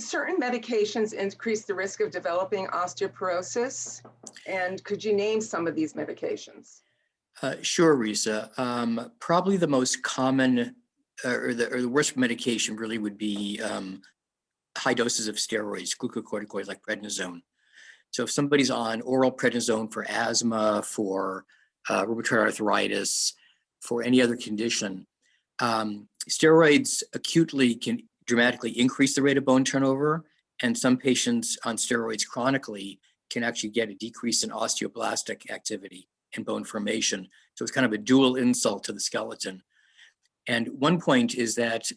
certain medications increase the risk of developing osteoporosis? And could you name some of these medications? Sure, Risa. Probably the most common or the worst medication really would be high doses of steroids, glucocorticoids like prednisone. So if somebody's on oral prednisone for asthma, for rheumatoid arthritis, for any other condition, steroids acutely can dramatically increase the rate of bone turnover, and some patients on steroids chronically can actually get a decrease in osteoblastic activity and bone formation. So it's kind of a dual insult to the skeleton. And one point is that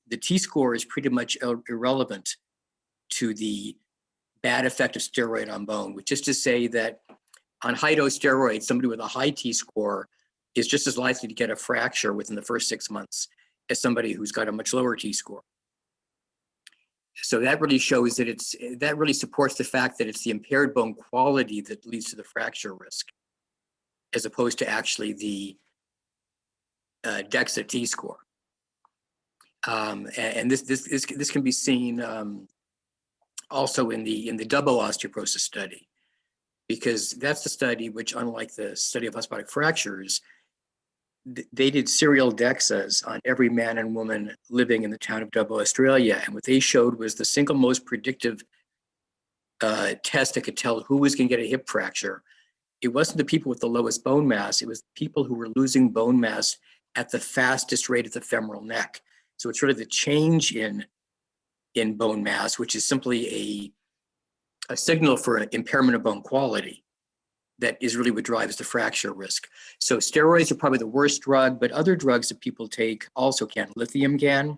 the T-score is pretty much irrelevant to the bad effect of steroid on bone, which is to say that on high-dose steroids, somebody with a high T-score is just as likely to get a fracture within the first 6 months as somebody who's got a much lower T-score. So that really shows that that really supports the fact that it's the impaired bone quality that leads to the fracture risk, as opposed to actually the DEXA T-score. And this can be seen also in the double osteoporosis study, because that's the study which, unlike the study of osteoporotic fractures, they did serial DEXAs on every man and woman living in the town of Dubbo, Australia. And what they showed was the single most predictive test that could tell who was going to get a hip fracture. It wasn't the people with the lowest bone mass, it was the people who were losing bone mass at the fastest rate of the femoral neck. So it's sort of the change in bone mass, which is simply a signal for impairment of bone quality. That is really what drives the fracture risk. So steroids are probably the worst drug, but other drugs that people take also can. Lithium can,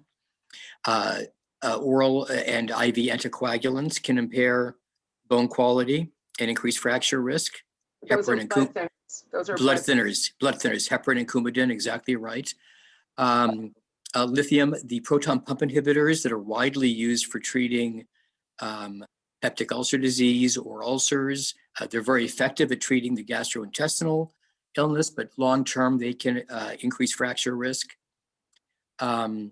oral and IV anticoagulants can impair bone quality and increase fracture risk. Those are blood thinners. Those are blood thinners, heparin and coumadin, exactly right. Lithium, the proton pump inhibitors that are widely used for treating peptic ulcer disease or ulcers. They're very effective at treating the gastrointestinal illness, but long-term they can increase fracture risk. What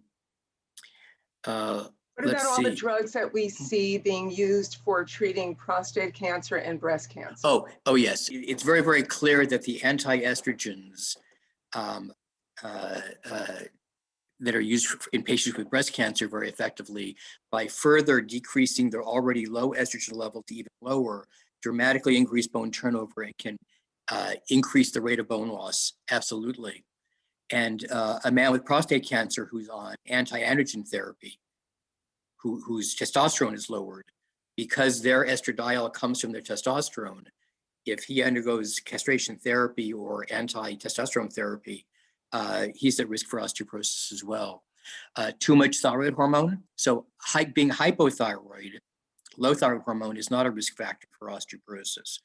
about all the drugs that we see being used for treating prostate cancer and breast cancer? Oh yes. It's very, very clear that the anti-estrogens that are used in patients with breast cancer very effectively, by further decreasing their already low estrogen level to even lower, dramatically increase bone turnover and can increase the rate of bone loss, absolutely. And a man with prostate cancer who's on anti-androgen therapy, whose testosterone is lowered, because their estradiol comes from their testosterone, if he undergoes castration therapy or anti-testosterone therapy, he's at risk for osteoporosis as well. Too much thyroid hormone. So being hypothyroid, low thyroid hormone is not a risk factor for osteoporosis.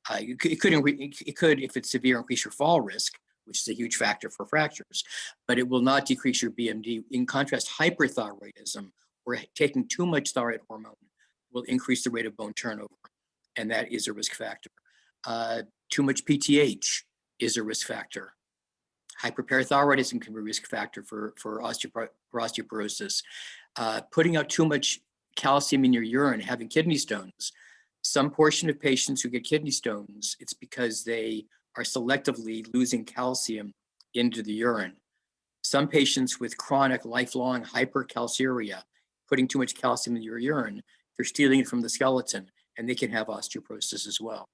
It could, if it's severe, increase your fall risk, which is a huge factor for fractures, but it will not decrease your BMD. In contrast, hyperthyroidism, or taking too much thyroid hormone, will increase the rate of bone turnover, and that is a risk factor. Too much PTH is a risk factor. Hyperparathyroidism can be a risk factor for osteoporosis. Putting out too much calcium in your urine, having kidney stones. Some portion of patients who get kidney stones, it's because they are selectively losing calcium into the urine. Some patients with chronic lifelong hypercalciuria, putting too much calcium in your urine, they're stealing it from the skeleton, and they can have osteoporosis as well.